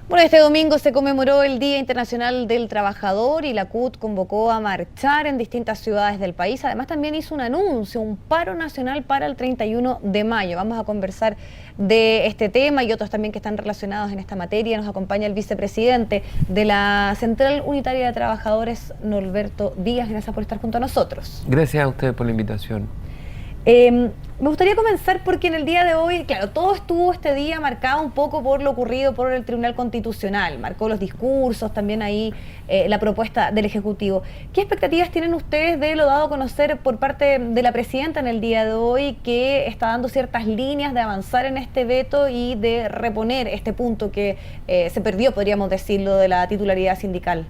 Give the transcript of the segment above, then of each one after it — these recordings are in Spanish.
Bueno, este domingo se conmemoró el Día Internacional del Trabajador y la CUT convocó a marchar en distintas ciudades del país. Además, también hizo un anuncio, un paro nacional para el 31 de mayo. Vamos a conversar de este tema y otros también que están relacionados en esta materia. Nos acompaña el vicepresidente de la Central Unitaria de Trabajadores, Norberto Díaz. Gracias por estar junto a nosotros. Gracias a ustedes por la invitación. Me gustaría comenzar porque en el día de hoy, claro, todo estuvo este día marcado un poco por lo ocurrido por el Tribunal Constitucional, marcó los discursos, también ahí la propuesta del Ejecutivo. ¿Qué expectativas tienen ustedes de lo dado a conocer por parte de la Presidenta en el día de hoy, que está dando ciertas líneas de avanzar en este veto y de reponer este punto que se perdió, podríamos decirlo, de la titularidad sindical?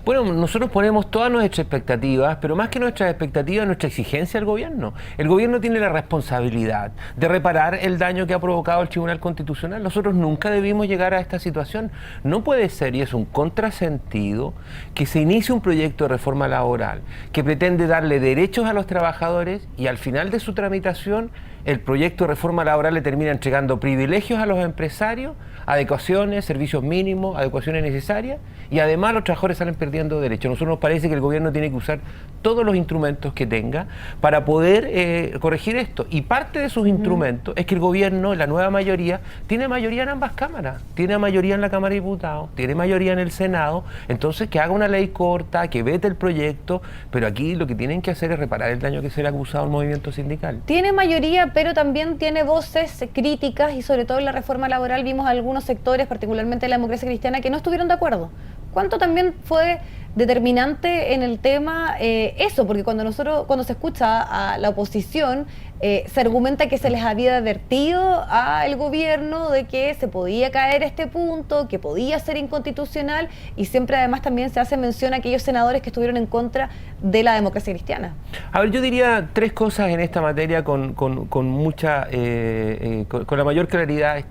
Bueno, nosotros ponemos todas nuestras expectativas, pero más que nuestras expectativas, nuestra exigencia al gobierno. El gobierno tiene la responsabilidad de reparar el daño que ha provocado el Tribunal Constitucional. Nosotros nunca debimos llegar a esta situación. No puede ser, y es un contrasentido, que se inicie un proyecto de reforma laboral que pretende darle derechos a los trabajadores y al final de su tramitación el proyecto de reforma laboral le termina entregando privilegios a los empresarios, adecuaciones, servicios mínimos, adecuaciones necesarias, y además los trabajadores salen perdiendo derechos. A nosotros nos parece que el gobierno tiene que usar todos los instrumentos que tenga para poder corregir esto. Y parte de sus instrumentos es que el gobierno, la nueva mayoría, tiene mayoría en ambas cámaras. Tiene mayoría en la Cámara de Diputados, tiene mayoría en el Senado, entonces que haga una ley corta, que vete el proyecto, pero aquí lo que tienen que hacer es reparar el daño que se le ha acusado al movimiento sindical. Tiene mayoría, pero también tiene voces críticas y sobre todo en la reforma laboral vimos algunos sectores, particularmente la democracia cristiana, que no estuvieron de acuerdo. ¿Cuánto también fue determinante en el tema eso? Porque cuando se escucha a la oposición, se argumenta que se les había advertido al gobierno de que se podía caer este punto, que podía ser inconstitucional, y siempre además también se hace mención a aquellos senadores que estuvieron en contra de la democracia cristiana. A ver, yo diría tres cosas en esta materia con mucha, con la mayor claridad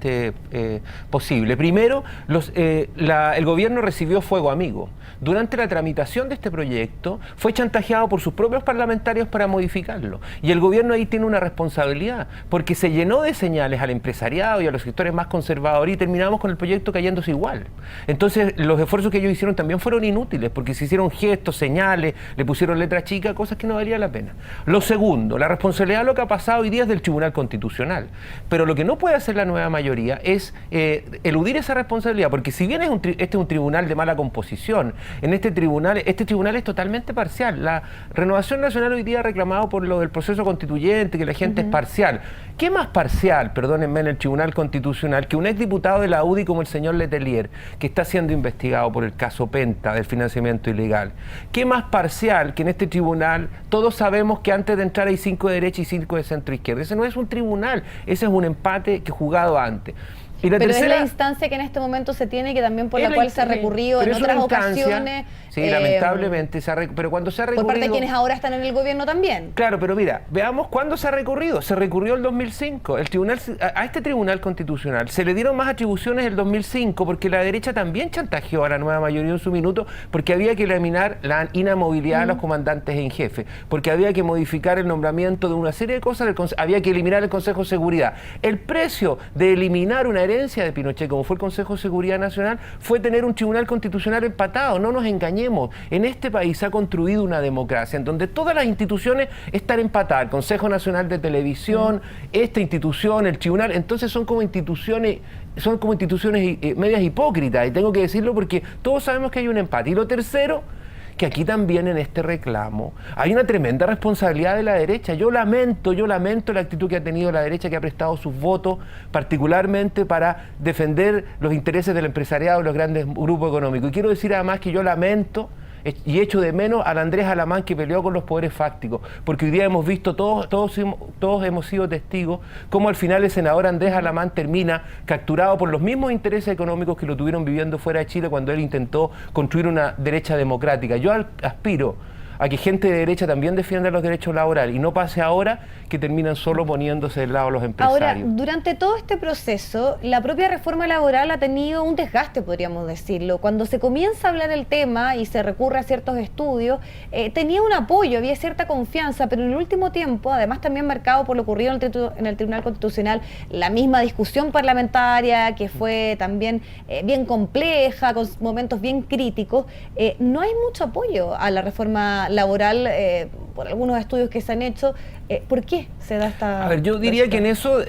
posible. Primero, el gobierno recibió fuego amigo. Durante la tramitación de este proyecto fue chantajeado por sus propios parlamentarios para modificarlo, y el gobierno ahí tiene una responsabilidad, porque se llenó de señales al empresariado y a los sectores más conservadores y terminamos con el proyecto cayéndose igual. Entonces los esfuerzos que ellos hicieron también fueron inútiles, porque se hicieron gestos, señales, le pusieron letra chica, cosas que no valía la pena. Lo segundo, la responsabilidad de lo que ha pasado hoy día es del Tribunal Constitucional, pero lo que no puede hacer la nueva mayoría es eludir esa responsabilidad, porque si bien este es un tribunal de mala composición, este tribunal es totalmente parcial. La Renovación Nacional hoy día ha reclamado por lo del proceso constituyente, que la gente es parcial. ¿Qué más parcial, perdónenme, en el Tribunal Constitucional que un exdiputado de la UDI como el señor Letelier, que está siendo investigado por el caso Penta del financiamiento ilegal? ¿Qué más parcial que en este tribunal todos sabemos que antes de entrar hay 5 de derecha y 5 de centro izquierda? Ese no es un tribunal, ese es un empate que jugado antes. Pero tercera, es la instancia que en este momento se tiene, que también por la cual se ha recurrido en otras ocasiones. Sí, lamentablemente, pero cuando se ha recurrido... Por parte de quienes ahora están en el gobierno también. Claro, pero mira, veamos cuándo se ha recurrido. Se recurrió el 2005. A este Tribunal Constitucional se le dieron más atribuciones el 2005 porque la derecha también chantajeó a la nueva mayoría en su minuto, porque había que eliminar la inamovilidad de los comandantes en jefe, porque había que modificar el nombramiento de una serie de cosas, había que eliminar el Consejo de Seguridad. El precio de eliminar una herencia de Pinochet, como fue el Consejo de Seguridad Nacional, fue tener un Tribunal Constitucional empatado. No nos engañemos. En este país se ha construido una democracia en donde todas las instituciones están empatadas. El Consejo Nacional de Televisión, esta institución, el Tribunal, entonces son como instituciones medias hipócritas, y tengo que decirlo porque todos sabemos que hay un empate. Y lo tercero, que aquí también en este reclamo hay una tremenda responsabilidad de la derecha. Yo lamento la actitud que ha tenido la derecha, que ha prestado sus votos particularmente para defender los intereses del empresariado y los grandes grupos económicos. Y quiero decir además que yo lamento y echo de menos al Andrés Alamán, que peleó con los poderes fácticos, porque hoy día hemos visto, todos hemos sido testigos, cómo al final el senador Andrés Alamán termina capturado por los mismos intereses económicos que lo tuvieron viviendo fuera de Chile cuando él intentó construir una derecha democrática. Yo aspiro a que gente de derecha también defienda los derechos laborales y no pase ahora que terminan solo poniéndose del lado de los empresarios. Ahora, durante todo este proceso, la propia reforma laboral ha tenido un desgaste, podríamos decirlo. Cuando se comienza a hablar el tema y se recurre a ciertos estudios, tenía un apoyo, había cierta confianza, pero en el último tiempo, además también marcado por lo ocurrido en el Tribunal Constitucional, la misma discusión parlamentaria que fue también bien compleja, con momentos bien críticos, no hay mucho apoyo a la reforma laboral por algunos estudios que se han hecho. ¿Por qué se da esta...? A ver, yo diría que en eso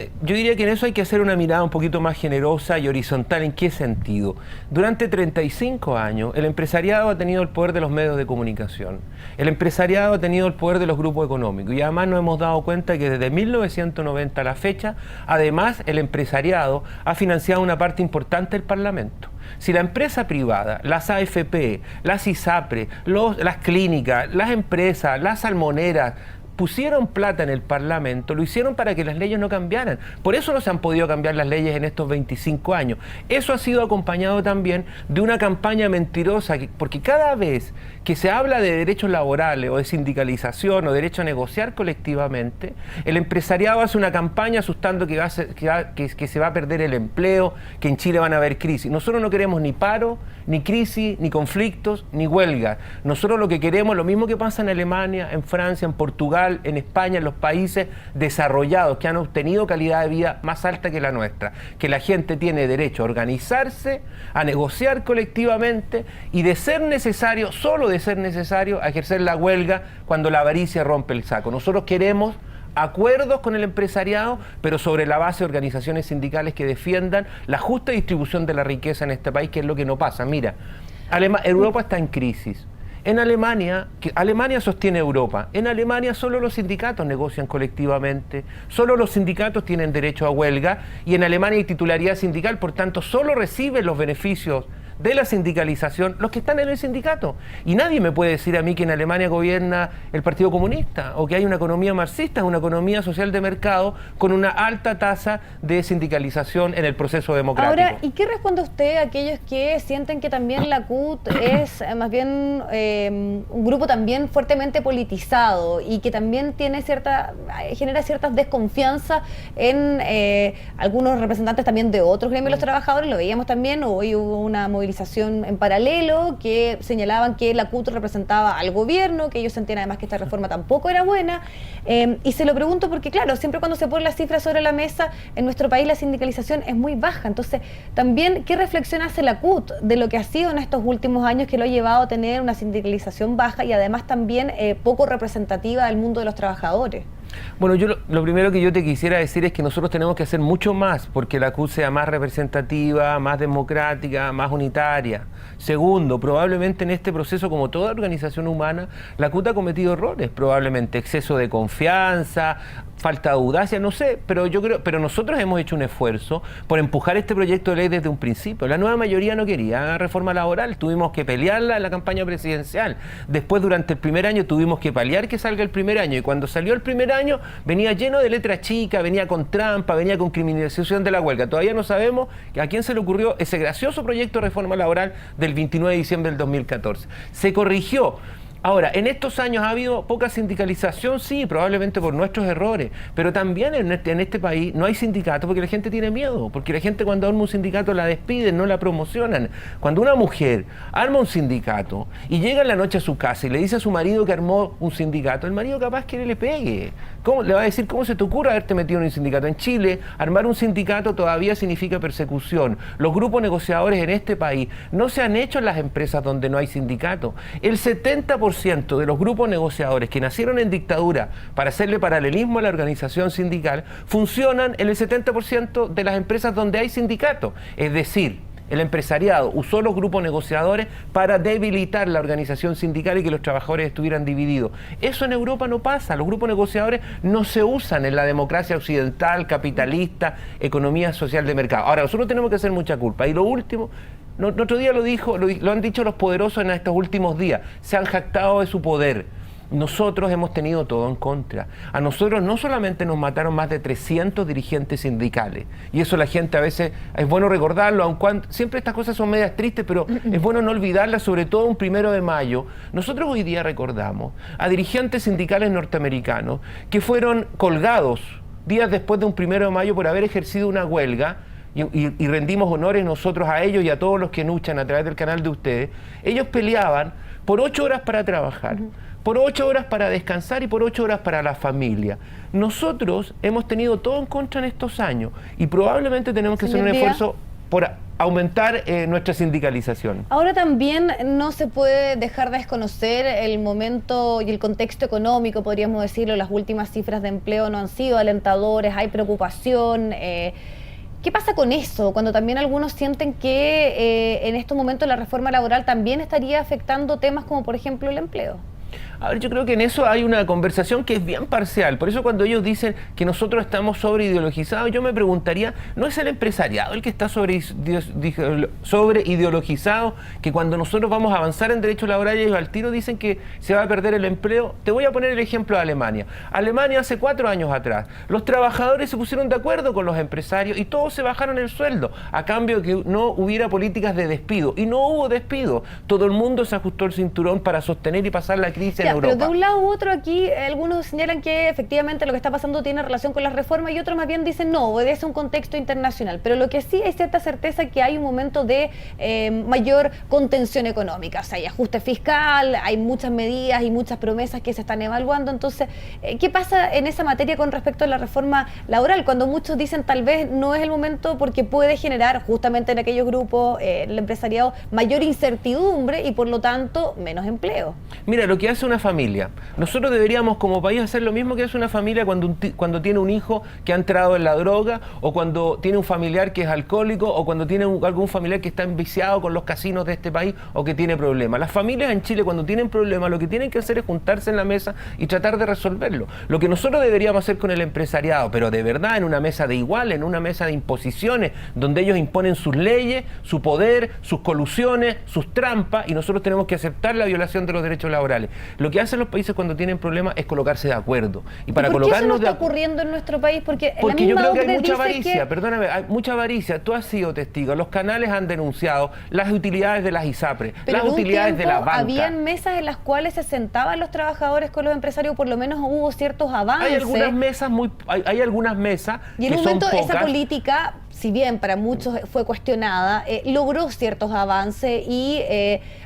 hay que hacer una mirada un poquito más generosa y horizontal. ¿En qué sentido? Durante 35 años, el empresariado ha tenido el poder de los medios de comunicación. El empresariado ha tenido el poder de los grupos económicos. Y además nos hemos dado cuenta que desde 1990 a la fecha, además, el empresariado ha financiado una parte importante del Parlamento. Si la empresa privada, las AFP, las ISAPRE, las clínicas, las empresas, las salmoneras, pusieron plata en el Parlamento, lo hicieron para que las leyes no cambiaran. Por eso no se han podido cambiar las leyes en estos 25 años. Eso ha sido acompañado también de una campaña mentirosa, porque cada vez que se habla de derechos laborales o de sindicalización o derecho a negociar colectivamente, el empresariado hace una campaña asustando que se va a perder el empleo, que en Chile van a haber crisis. Nosotros no queremos ni paro, ni crisis, ni conflictos, ni huelgas. Nosotros lo que queremos, lo mismo que pasa en Alemania, en Francia, en Portugal, en España, en los países desarrollados que han obtenido calidad de vida más alta que la nuestra, que la gente tiene derecho a organizarse, a negociar colectivamente y de ser necesario, solo de ser necesario, a ejercer la huelga cuando la avaricia rompe el saco. Nosotros queremos acuerdos con el empresariado, pero sobre la base de organizaciones sindicales que defiendan la justa distribución de la riqueza en este país, que es lo que no pasa. Mira, Europa está en crisis. En Alemania, Alemania sostiene Europa. En Alemania solo los sindicatos negocian colectivamente, solo los sindicatos tienen derecho a huelga y en Alemania hay titularidad sindical, por tanto solo reciben los beneficios de la sindicalización los que están en el sindicato. Y nadie me puede decir a mí que en Alemania gobierna el Partido Comunista o que hay una economía marxista, una economía social de mercado con una alta tasa de sindicalización en el proceso democrático. Ahora, ¿y qué responde usted a aquellos que sienten que también la CUT es más bien un grupo también fuertemente politizado y que también tiene genera cierta desconfianza en algunos representantes también de otros gremios de los trabajadores? Lo veíamos también, hoy hubo una movilización en paralelo que señalaban que la CUT representaba al gobierno, que ellos sentían además que esta reforma tampoco era buena, y se lo pregunto porque claro, siempre cuando se ponen las cifras sobre la mesa, en nuestro país la sindicalización es muy baja. Entonces también, ¿qué reflexión hace la CUT de lo que ha sido en estos últimos años que lo ha llevado a tener una sindicalización baja y además también poco representativa del mundo de los trabajadores? Bueno, yo lo primero que yo te quisiera decir es que nosotros tenemos que hacer mucho más porque la CUT sea más representativa, más democrática, más unitaria. Segundo, probablemente en este proceso, como toda organización humana, la CUT ha cometido errores, probablemente exceso de confianza, falta de audacia, no sé, pero nosotros hemos hecho un esfuerzo por empujar este proyecto de ley desde un principio. La nueva mayoría no quería reforma laboral, tuvimos que pelearla en la campaña presidencial. Después, durante el primer año, tuvimos que pelear que salga el primer año, y cuando salió el primer año, venía lleno de letra chica, venía con trampa, venía con criminalización de la huelga. Todavía no sabemos a quién se le ocurrió ese gracioso proyecto de reforma laboral del 29 de diciembre del 2014. Se corrigió. Ahora, en estos años ha habido poca sindicalización, sí, probablemente por nuestros errores, pero también en este país no hay sindicatos porque la gente tiene miedo, porque la gente cuando arma un sindicato la despiden, no la promocionan. Cuando una mujer arma un sindicato y llega en la noche a su casa y le dice a su marido que armó un sindicato, el marido capaz que le pegue. ¿Cómo? Le va a decir, ¿cómo se te ocurre haberte metido en un sindicato? En Chile, armar un sindicato todavía significa persecución. Los grupos negociadores en este país no se han hecho en las empresas donde no hay sindicato. El 70% de los grupos negociadores que nacieron en dictadura para hacerle paralelismo a la organización sindical funcionan en el 70% de las empresas donde hay sindicato. Es decir, el empresariado usó los grupos negociadores para debilitar la organización sindical y que los trabajadores estuvieran divididos. Eso en Europa no pasa. Los grupos negociadores no se usan en la democracia occidental, capitalista, economía social de mercado. Ahora, nosotros tenemos que hacer mucha culpa. Y lo último, el otro día lo han dicho los poderosos en estos últimos días, se han jactado de su poder. nosotros hemos tenido todo en contra. A nosotros no solamente nos mataron más de 300 dirigentes sindicales, y eso la gente a veces, es bueno recordarlo, aun cuando siempre estas cosas son medias tristes, pero es bueno no olvidarlas, sobre todo un 1 de mayo. Nosotros hoy día recordamos a dirigentes sindicales norteamericanos que fueron colgados días después de un 1 de mayo por haber ejercido una huelga, y rendimos honores nosotros a ellos y a todos los que luchan a través del canal de ustedes. Ellos peleaban por 8 horas para trabajar, por 8 horas para descansar y por 8 horas para la familia. Nosotros hemos tenido todo en contra en estos años y probablemente tenemos que hacer un esfuerzo por aumentar nuestra sindicalización. Ahora también no se puede dejar de desconocer el momento y el contexto económico, podríamos decirlo. Las últimas cifras de empleo no han sido alentadoras, hay preocupación. ¿Qué pasa con eso? Cuando también algunos sienten que en estos momentos la reforma laboral también estaría afectando temas como, por ejemplo, el empleo. A ver, yo creo que en eso hay una conversación que es bien parcial. Por eso cuando ellos dicen que nosotros estamos sobreideologizados, yo me preguntaría, ¿no es el empresariado el que está sobreideologizado? Que cuando nosotros vamos a avanzar en derechos laborales, ellos al tiro dicen que se va a perder el empleo. Te voy a poner el ejemplo de Alemania. Alemania hace 4 años atrás, los trabajadores se pusieron de acuerdo con los empresarios y todos se bajaron el sueldo, a cambio de que no hubiera políticas de despido. Y no hubo despido. Todo el mundo se ajustó el cinturón para sostener y pasar la crisis en Europa. Pero de un lado u otro aquí algunos señalan que efectivamente lo que está pasando tiene relación con las reformas y otros más bien dicen no, obedece a un contexto internacional. Pero lo que sí hay cierta certeza que hay un momento de mayor contención económica. O sea, hay ajuste fiscal, hay muchas medidas y muchas promesas que se están evaluando. Entonces, ¿qué pasa en esa materia con respecto a la reforma laboral? Cuando muchos dicen tal vez no es el momento porque puede generar justamente en aquellos grupos, el empresariado, mayor incertidumbre y por lo tanto menos empleo. Mira, lo que hace una familia, nosotros deberíamos como país hacer lo mismo que hace una familia cuando tiene un hijo que ha entrado en la droga, o cuando tiene un familiar que es alcohólico, o cuando tiene algún familiar que está enviciado con los casinos de este país o que tiene problemas. Las familias en Chile cuando tienen problemas lo que tienen que hacer es juntarse en la mesa y tratar de resolverlo. Lo que nosotros deberíamos hacer con el empresariado, pero de verdad en una mesa de igual, en una mesa de imposiciones, donde ellos imponen sus leyes, su poder, sus colusiones, sus trampas, y nosotros tenemos que aceptar la violación de los derechos laborales. Lo que hacen los países cuando tienen problemas es colocarse de acuerdo. Y para ¿por qué eso no colocarnos está ocurriendo en nuestro país? Porque yo la misma creo que hay OCDE mucha dice avaricia, perdóname, hay mucha avaricia. Tú has sido testigo, los canales han denunciado las utilidades de las ISAPRES, las utilidades de la banca. Habían mesas en las cuales se sentaban los trabajadores con los empresarios, por lo menos hubo ciertos avances. Hay algunas mesas y en que un momento son pocas. Esa política, si bien para muchos fue cuestionada, logró ciertos avances y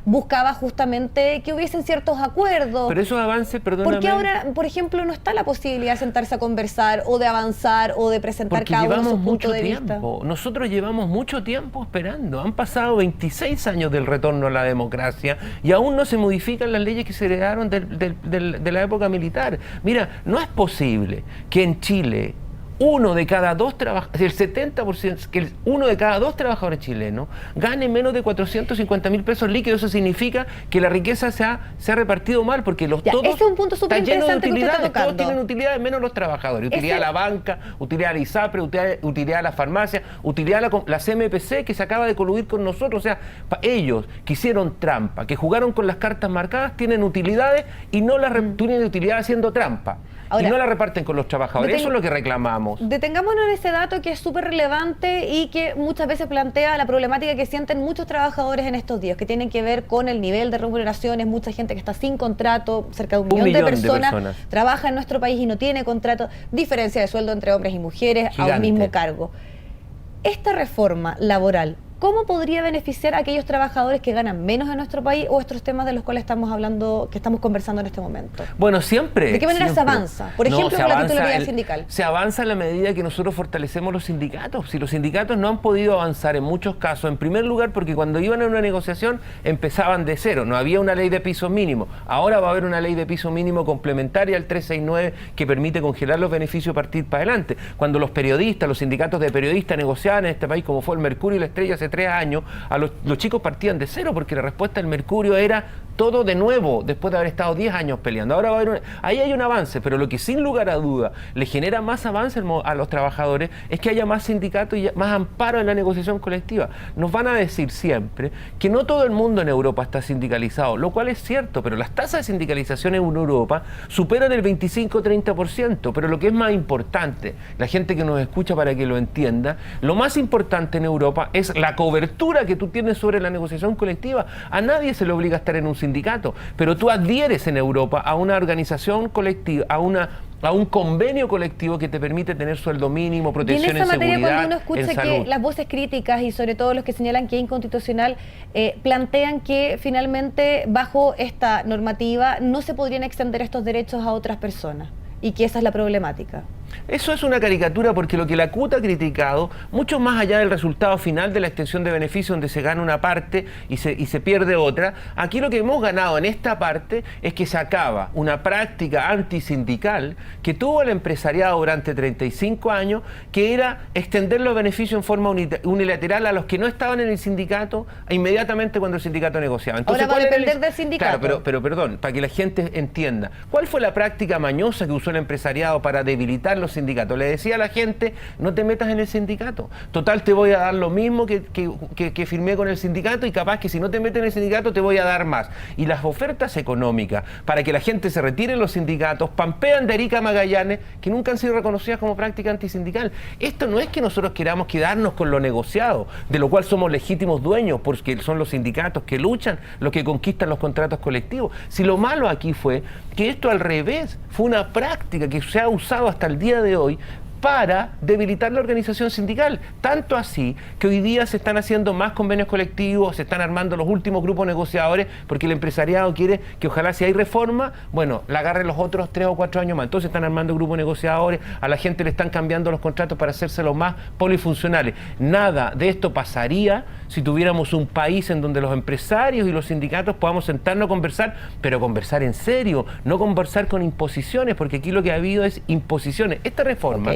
buscaba justamente que hubiesen ciertos acuerdos. Pero esos avances, perdóname. ¿Por qué ahora, por ejemplo, no está la posibilidad de sentarse a conversar o de avanzar o de presentar cada uno su punto de vista? Nosotros llevamos mucho tiempo esperando. Han pasado 26 años del retorno a la democracia y aún no se modifican las leyes que se heredaron de la época militar. Mira, no es posible que en Chile uno de cada dos trabajadores, el 70%, que uno de cada dos trabajadores chilenos gane menos de 450.000 pesos líquidos. Eso significa que la riqueza se ha repartido mal, porque todos ese es un punto súper interesante que usted está tocando. Todos tienen utilidades menos los trabajadores. Utilidad a la banca, utilidad a la ISAPRE, utilidad a la farmacia, utilidad a la CMPC, que se acaba de coludir con nosotros. O sea, ellos que hicieron trampa, que jugaron con las cartas marcadas, tienen utilidades y no las tienen utilidad haciendo trampa. Ahora, y no la reparten con los trabajadores. Eso es lo que reclamamos. Detengámonos en ese dato que es súper relevante y que muchas veces plantea la problemática que sienten muchos trabajadores en estos días, que tienen que ver con el nivel de remuneraciones. Mucha gente que está sin contrato, cerca de un millón de personas trabaja en nuestro país y no tiene contrato. Diferencia de sueldo entre hombres y mujeres gigante, a un mismo cargo. Esta reforma laboral, ¿cómo podría beneficiar a aquellos trabajadores que ganan menos en nuestro país o estos temas de los cuales estamos hablando, que estamos conversando en este momento? Bueno, siempre. ¿De qué manera se avanza? Por ejemplo, con la titularidad sindical. Se avanza en la medida que nosotros fortalecemos los sindicatos. Si los sindicatos no han podido avanzar en muchos casos, en primer lugar porque cuando iban a una negociación empezaban de cero, no había una ley de piso mínimo. Ahora va a haber una ley de piso mínimo complementaria al 369 que permite congelar los beneficios y partir para adelante. Cuando los periodistas, los sindicatos de periodistas negociaban en este país, como fue el Mercurio y la Estrella hace 3 años, los chicos partían de cero porque la respuesta del Mercurio era todo de nuevo, después de haber estado 10 años peleando. Ahora va a haber ahí hay un avance, pero lo que sin lugar a duda le genera más avance a los trabajadores es que haya más sindicatos y más amparo en la negociación colectiva. Nos van a decir siempre que no todo el mundo en Europa está sindicalizado, lo cual es cierto, pero las tasas de sindicalización en Europa superan el 25-30%, pero lo que es más importante, la gente que nos escucha para que lo entienda, lo más importante en Europa es la cobertura que tú tienes sobre la negociación colectiva. A nadie se le obliga a estar en un sindicato, pero tú adhieres en Europa a una organización colectiva, a un convenio colectivo que te permite tener sueldo mínimo, protección en seguridad, cuando uno escucha en salud. que las voces críticas y sobre todo los que señalan que es inconstitucional plantean que finalmente bajo esta normativa no se podrían extender estos derechos a otras personas y que esa es la problemática. Eso es una caricatura porque lo que la CUT ha criticado, mucho más allá del resultado final de la extensión de beneficios donde se gana una parte y se pierde otra, aquí lo que hemos ganado en esta parte es que se acaba una práctica antisindical que tuvo el empresariado durante 35 años, que era extender los beneficios en forma unilateral a los que no estaban en el sindicato inmediatamente cuando el sindicato negociaba. Entonces, ahora va a depender del sindicato. Claro, pero perdón, para que la gente entienda, ¿cuál fue la práctica mañosa que usó el empresariado para debilitar los sindicatos? Le decía a la gente, no te metas en el sindicato, total te voy a dar lo mismo que firmé con el sindicato y capaz que si no te metes en el sindicato te voy a dar más. Y las ofertas económicas para que la gente se retire en los sindicatos pampean de Arica a Magallanes, que nunca han sido reconocidas como práctica antisindical. Esto no es que nosotros queramos quedarnos con lo negociado, de lo cual somos legítimos dueños, porque son los sindicatos que luchan, los que conquistan los contratos colectivos. Si lo malo aquí fue que esto al revés, fue una práctica que se ha usado hasta el día de hoy para debilitar la organización sindical, tanto así que hoy día se están haciendo más convenios colectivos, se están armando los últimos grupos negociadores, porque el empresariado quiere que ojalá si hay reforma, bueno, la agarren los otros 3 o 4 años más. Entonces están armando grupos negociadores, a la gente le están cambiando los contratos para hacérselos más polifuncionales. Nada de esto pasaría si tuviéramos un país en donde los empresarios y los sindicatos podamos sentarnos a conversar, pero conversar en serio, no conversar con imposiciones, porque aquí lo que ha habido es imposiciones. Esta reforma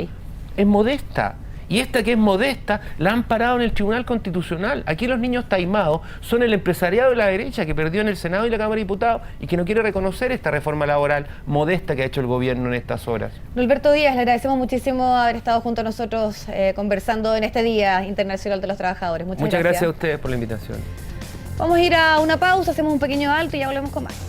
es modesta, y esta que es modesta la han parado en el Tribunal Constitucional. Aquí los niños taimados son el empresariado de la derecha que perdió en el Senado y la Cámara de Diputados y que no quiere reconocer esta reforma laboral modesta que ha hecho el gobierno en estas horas. Alberto Díaz, le agradecemos muchísimo haber estado junto a nosotros conversando en este Día Internacional de los Trabajadores. Muchas gracias a ustedes por la invitación. Vamos a ir a una pausa, hacemos un pequeño alto y ya volvemos con más.